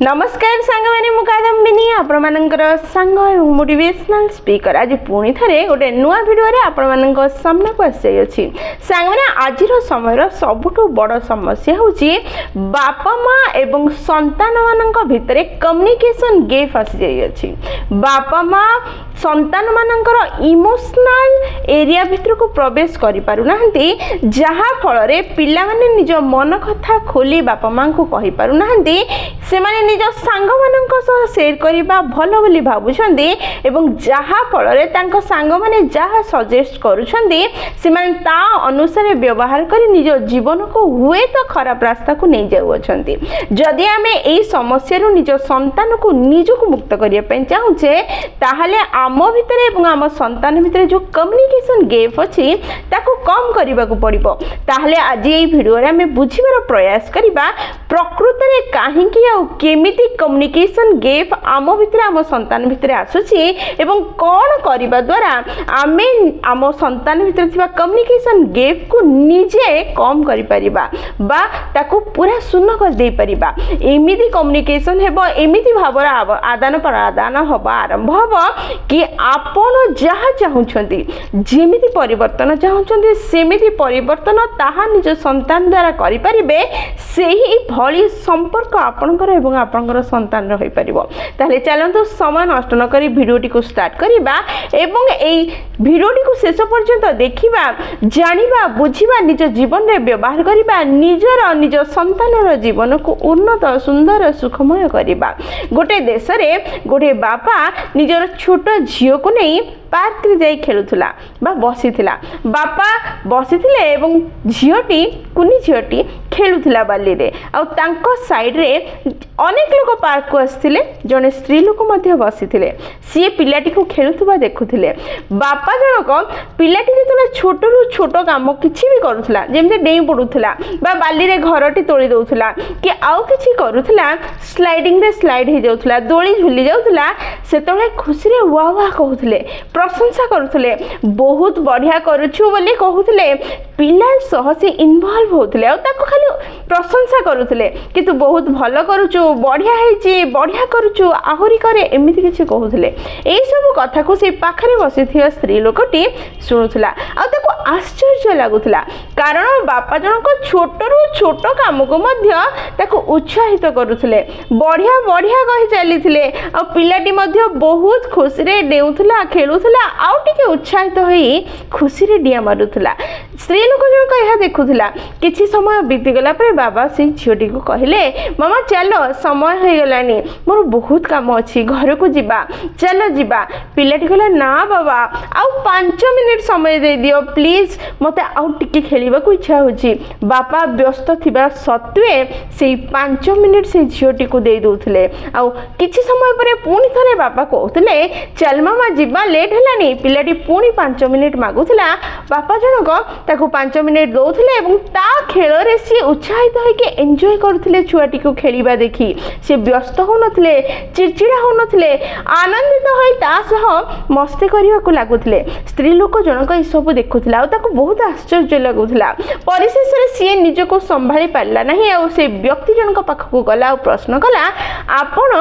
नमस्कार सांग मैंने मुकादम्बिनी आपणकर सांग और मोटिवेशनल स्पीकर आज पुणी थे गोटे नुआ भिडियो आपण सामना को आसी सांग मैंने आज समय सबुठ बड़ समस्या हूँ बापा माँ एवं संतान मान भितर कम्युनिकेशन गैप आसी बापा माँ संतान मानकर इमोशनल एरिया भितर को प्रवेश करि पारुना जहा फल पिला माने निज मन कथा खोली बापा माँ को कहि पारुना से माने निज सांग मानक सह शेयर करबा भलो बोली भाबुछंदी एवं जहा फल तांको सांग माने जहा सजेस्ट करूछंदी से माने ता अनुसार व्यवहार करी निज जीवन को हुए तो खराब रास्ता को नहीं जाउछंदी। जदि आमे एई समस्या रु निज संतान को निज को मुक्त करिया पय चाहुचे ताहाले आम भितर एवं आम संतान भितर जो कम्युनिकेशन गैप अछि ताको कम करबा को पड़िबो। ताहाले आज एई भिडियो रे आमे बुझिबार प्रयास करबा प्रकृत रे काहे कि आ केमिति कम्युनिकेशन गैप आम भितर आम संतान भितर आसुची एवं कौन करबा द्वारा आमे आम संतान भितर थिबा कम्युनिकेशन गैप को निजे कम करि परिबा बा ताको पूरा शून्य कर दे परिबा। एमिति कम्युनिकेशन हेबो एमिति भावर आदान प्रदान हबा आरंभ हबो कि आपण जहा चाहुछंती जेमिति परिवर्तन चाहुछंती सेमिति परिवर्तन ताहा निज संतान द्वारा करि परिबे सेही भली संपर्क आपणकर एवं आपणकर संतान रही परिबो। ताले चलंतु समय नष्ट न करी भिडियोटी को स्टार्ट करिबा एवं एई भिडियोटी को शेष पर्यंत देखिबा जानिबा बुझिबा निज जीवन रे व्यवहार करिबा निज संतानर जीवन को उन्नत सुंदर सुखमय करिबा। गोटे देश रे गोटे बापा निजर छोट झियो को नहीं पार्क रे जाई खेलुथला बा बसिथिला बापा बसिथिले एवं झियोटी कुनी झियोटी खेलुथला बाली रे आ तांको साइड रे अनेक लोक पार्क को आस्थिले जने स्त्री लोक मध्ये बसिथिले सी पिलाटी को खेलुथबा देखुथिले बापा जनक पिलाटी जेतले छोटरू छोट काम किछि भी करूथला जेमते डेई पडुथला बा बाली रे घरटी तोली दउथला कि आउ किछि करूथला स्लाइडिंग रे स्लाइड हे जाउथला दोली झुली जाउथला सेतले खुशी रे वाह वाह कहउथले प्रशंसा करुथले बहुत बढ़िया करूछु बोली कहउथले पिला सह से इन्वॉल्व होथले आ ताको खाली प्रशंसा करुथले कि तू बहुत भलो करूछु बढ़िया हेची बढ़िया करूछु आहुरी करे एमिति किछि कहउथले। एई सब कथा को से पाखरे बसिथिया स्त्री लोकटी सुनुथला आ ताको आश्चर्य लागुथला कारण बापा जनक छोटरू छोट काम को मध्य ताको उत्साहित करुथले बढ़िया बढ़िया कहि चलीथिले आ पिलाटी मध्य बहुत खुशी रे डेउथला खेलुथला आउ टिके उत्साहित होई खुशी रे डिया मारुथला। स्त्री लोक जनक यह देखुथला किछि समय बीती गला पर बाबा से झियोटी को कहले मामा चलो समय हो गलानी मोर बहुत काम अछि घर को जिबा चलो जिबा। पिलाटी कहला ना बाबा आउ 5 मिनिट समय दे दियो प्लीज मते आउ टिके खेलिबा को इच्छा होछि। बापा व्यस्त थिबा सत्वे से 5 मिनिट से झियोटी को दे दोथले आउ किछि समय पर पुनी थरे बापा कहउथले चल मामा जिबा लेट हलानी पिलाटी पुनी 5 मिनिट मागुथला बापा जनक ताको 5 मिनिट दउथले एवं ता खेल रे सी उत्साहित होके एन्जॉय करथले छुआटी को खेलिबा देखि से व्यस्त हो नथले चिड़चिड़ा हो नथले आनंदित होई ता सह मस्ती करिवा को लागुथले। स्त्री लोक जनक ई सब देखुथला आ ताको बहुत आश्चर्य लागुथला परिशेष रे सी निज को संभाली पारला नाही आ से व्यक्ति जनक पाख को गला और प्रश्न कला आपण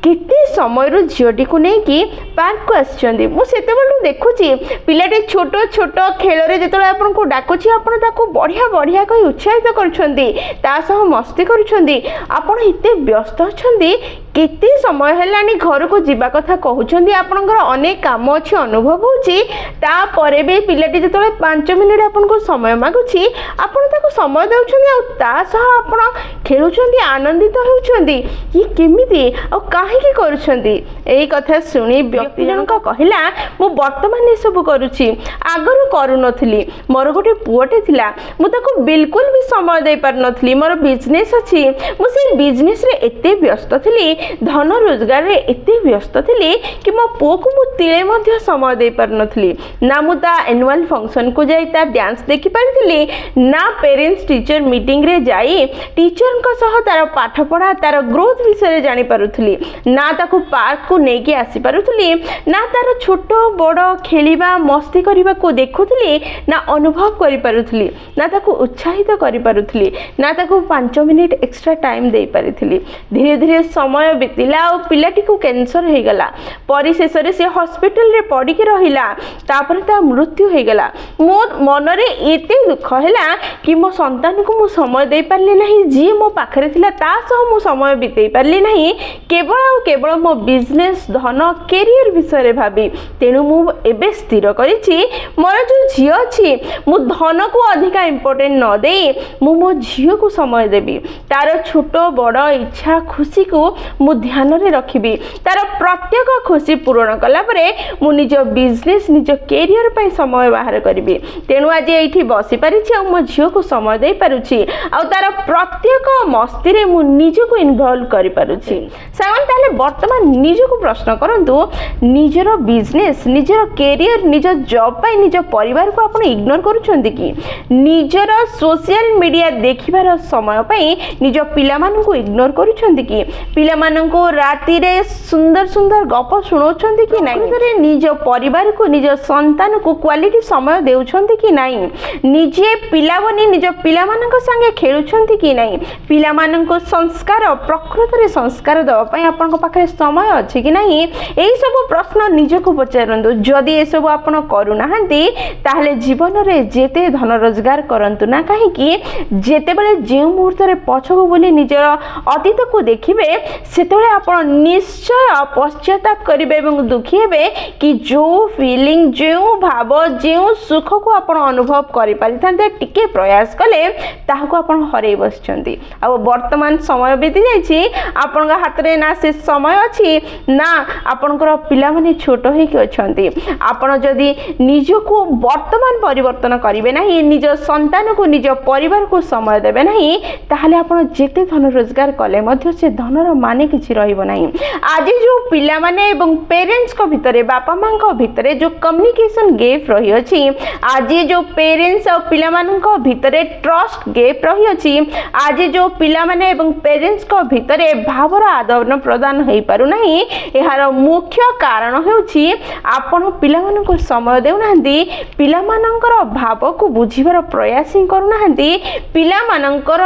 केते समय झीटी को नहीं कि पार्क को आसछंदी मु सेते बडू देखुची पिलाटे छोट छोट खेल रे जेतले आपन को डाकुची आपन ताको बढ़िया बढ़िया कहि उत्साहित करछंदी ता सह मस्ती करछंदी आपन इते व्यस्त छंदी केते समय हेलानी घर को जीवा कथा कहउछंदी आपनकर अनेक काम अछि अनुभव होची ता परे बे पिलाटे जेतले 5 मिनिट आपन को समय मागुची आपन ताको समय देउछंदी आ ता सह आपन खेलुछंदी आनंदित होउछंदी ई केमिति आ काहे की करूछंदी। एई कथा सुनी व्यक्ति जनक कहिला मु वर्तमान ए सब करूची आगरु करू नथली मोर गोटे पुओटे थिला मु ताको बिल्कुल भी समय दे पार नथली मोर बिजनेस अछि मु से बिजनेस रे एते व्यस्त थिली धन रोजगार रे एते व्यस्त थिली कि मो पुओ को मु तिले मध्ये समय दे पार नथली ना मु ता एनुअल फंक्शन को जाई ता डांस देखि पारथिली ना पेरेंट्स टीचर मीटिंग रे जाई टीचर को सह तार पाठ पढ़ा तार ग्रोथ विषय रे जानि पारुथली ना ता ताको पार्क को लेके आसी पारुथली ना तार छोट बड़ खेलिबा मस्ती करबा को देखुथली ना अनुभव करि पारुथली ना ताको उत्साहित करि पारुथली ना ताको 5 मिनिट एक्स्ट्रा टाइम दे पारिथली। धीरे धीरे समय बीतिला और पिलाटी को कैंसर हो गला। परिशेष से हॉस्पिटल रे पड़ी के रहिला तापर ता मृत्यु हो गला। मो मन रे एते दुख हैला कि मो संतान को मो समय दे पारली नहीं, जी मो पाखरे थिला ता सह मो समय बितेई पारली नहीं, केवल मो बिजनेस धन कैरियर विषय भाबी। तेणु मु एबे स्थिर करिछि मोर जो झियो अछि मु धन को अधिका इंपोर्टेंट न दे मु मो झियो को समय देबी। तार छोट बड़ इच्छा खुशी को मु ध्यान रे रखिबी। तार प्रत्येक खुशी पूर्ण कला परे मु निज बिजनेस निज कैरियर पे समय बाहर करिबी। तेणु आज एठी बसी पारिछि आ मो झियो को समय दे पारुछि आ तार प्रत्येक मस्ती रे मु निज को इन्वॉल्व करि पारुछि। सावन ताले वर्तमान निज को प्रश्न करंतु निजर बिजनेस निजर कैरियर निज जॉब पाई निज परिवार को आपण इग्नोर करूछंती कि निजर सोशल मीडिया देखिबार समय पाई निज पिला मानन को इग्नोर करूछंती कि पिला मानन को राती रे सुंदर सुंदर गप सुनोछंती कि नाही, निज परिवार को निज संतान को क्वालिटी समय देउछंती कि नाही, निजे पिला बनी निज पिला मानन को संगे खेलुछंती कि नाही, पिला मानन को संस्कार प्रकृत रे संस्कार दवा पाई आपण को पाखरे समय अछि कि नाही, एई सब प्रश्न निज को पचारंतु। जदि ए सब आपण करू नाहंती ताहले जीवन रे जेते धन रोजगार करंतु ना काहे कि जेते बेले जे मुहूर्त रे पछको बोली निजर अतीत को देखिबे सेतले आपण निश्चय पश्चाताप करिवे एवं दुखी हेबे कि जो फीलिंग जो भाव जो सुख को आपण अनुभव करि पारिथांते टिके प्रयास कले ताहाको आपण हरै बसचंती। आ वर्तमान समय बीती जाइछि आपण हाथ रे ना से समय अछि ना आपणकर पिला माने छोट हे कि अछंती। आपण जदि निज को वर्तमान परिवर्तन करिवे नाही निज संतान को निज परिवार को समय देबे नाही ताहले आपण जेते धन रोजगार कले मध्य से धनर माने किछि रहिबो नाही। आज जो पिला माने एवं पेरेंट्स को भितरे बापा मां को भितरे जो कम्युनिकेशन गैप रही अछि, आज जो पेरेंट्स और पिला मानन को भितरे ट्रस्ट गैप रही अछि, आज जो पिला माने एवं पेरेंट्स को भितरे भावर आदान प्रदान होई पारु नाही, एहार मुख्य कारण हेउछि आपण पिला मानन को समय देउ नाहंती, पिला माननकर भाव को बुझिबार प्रयास करू नाहंती, पिला माननकर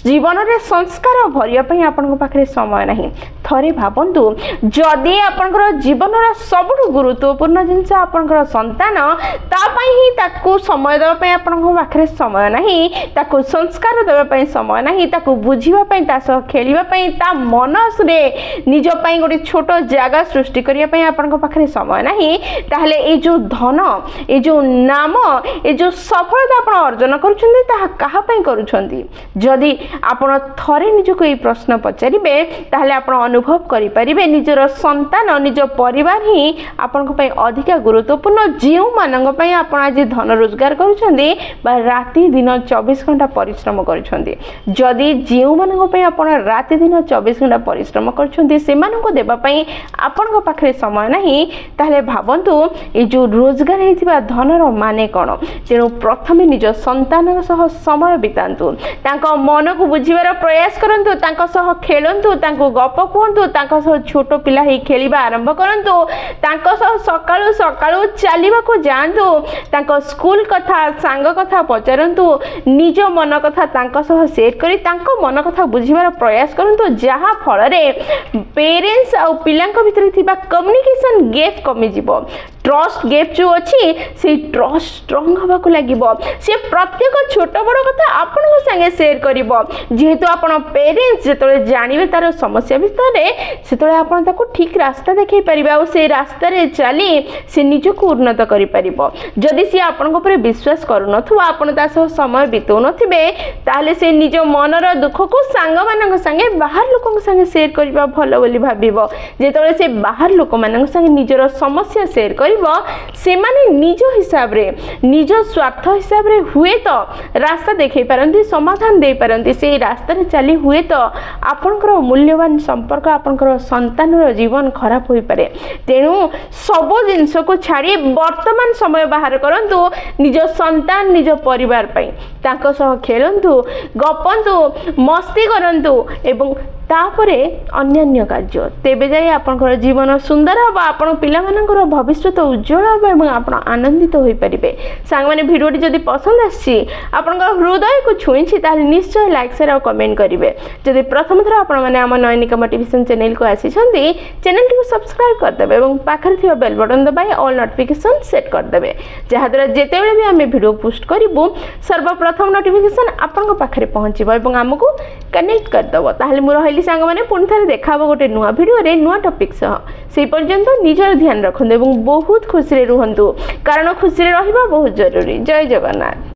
जीवन रे संस्कार भरिया पई आपन पाखरे समय नाही। थरे भाबंतु जदि आपनकर जीवन रा सबुठ गुरुत्वपूर्ण जिंस आपनकर संतान ता पई ही ताकू समय देबा पई आपन पाखरे समय नाही, ताकू संस्कार देबा पई समय नाही, ताकू बुझिबा पई ता सह खेलिबा पई ता मनस रे निज पई गोटे छोट जागा सृष्टि करिया पई आपन पाखरे समय नाही, ताहले ए जो धन ए जो नाम ए जो सफलता आपन अर्जन करूछन्ती ता काहा पई करूछन्ती। जदि आपण थरे निजको ये प्रश्न पचारिबे ताहले आपण अनुभव करि परिबे निजर संतान निज परिवार ही आपण को पई अधिक गुरुत्वपूर्ण जीव मानंग पई आपण आज धन रोजगार करूछन्ती बा राति दिन 24 घंटा परिश्रम करूछन्ती। जदि जीव मानंग पई आपण राति दिन 24 घंटा परिश्रम करूछन्ती सेमान को देबा पई आपण को पाखरे समय नाही ताहले भाबंतु ए जो रोजगार हेतिबा धनर माने कोन। तेनु प्रथमे निज संतान सह समय बितांतु, तांको मन को बुझिबार प्रयास करंतु, तांको सह खेलंतु, तांको गप कहंतु, तांको सह छोटो पिला ही खेलिबा आरंभ करंतु, तांको सह सकाळु सकाळु चालिबा को जांतु, तांको स्कूल कथा सांग कथा पचारंतु, निज मन कथा तांको सह शेयर करी तांको मन कथा बुझिबार प्रयास करंतु, जहा फल रे पेरेंट्स आ पिलांको भितर थिबा कम्युनिकेशन गैप कमी जिवो। ट्रस्ट गैप जो अच्छी से ट्रस्ट स्ट्रंग हवा को लागिबो, से प्रत्येक छोट बड़ कथा आपण संगे शेयर करिवो। जेहेतु आपण पेरेंट्स जेतले जानिबे तार समस्या भितरे सेतले आपण ताको ठीक रास्ता देखै परिबा और से रास्ता रे चली से निज को उन्नत करि परिबो। जदि से आपण ऊपर विश्वास करू नथु आपण ता सह समय बितौ नथिबे ताले से निज मनर दुख को सांग मानक संगे बाहर लोकन संगे शेयर करिबा भलो बोली भाबिबो। जेतले से बाहर लोक मानक संगे निजर समस्या शेयर करिवो से माने निज हिसाब रे निज स्वार्थ हिसाब रे हुए तो रास्ता देखै पारंती समाधान दे पारंती से रास्ता रे चली हुए तो आपनकर मूल्यवान संपर्क आपनकर संतानर जीवन खराब होई पारे। तेणु सब जिंस को छाड़ी वर्तमान समय बाहर करंतु निज संतान निज परिवार पई तांको सह खेलंतु गपंतु मस्ती करंतु एवं तापरे अन्यान्य कार्य तेबे जाई आपनकर जीवन सुंदर हम आपण पिलामानकर भविष्यत उज्जवल हम आपण आनंदित होई परिबे। सांग माने वीडियोटी जदि पसंद आछि आपनकर हृदय को छुईछि ताले निश्चय लाइक शेयर और कमेंट करिवे। जदि प्रथम थर आपण माने हम नयनिका मोटिवेशन चैनल को आसीछन्ती चैनल को सब्सक्राइब कर देबे एवं पाखरे थिबा बेल बटन दबाई ऑल नोटिफिकेशन सेट कर देबे जहा द्वारा जेतेबेले भी हम वीडियो पोस्ट करिवु सर्वप्रथम नोटिफिकेशन आपन पाखरे पहुंचीबो एवं हमकु कनेक्ट कर दबो। ताहले मु रहिली सांग माने पुन थरे देखाबो गोटे नुवा वीडियो रे नुवा टॉपिक सह से पर्यंत निजर ध्यान रखंदो एवं बहुत खुशी रे रुहंतु कारण खुशी रे रहिबा बहुत जरूरी। जय जगन्नाथ।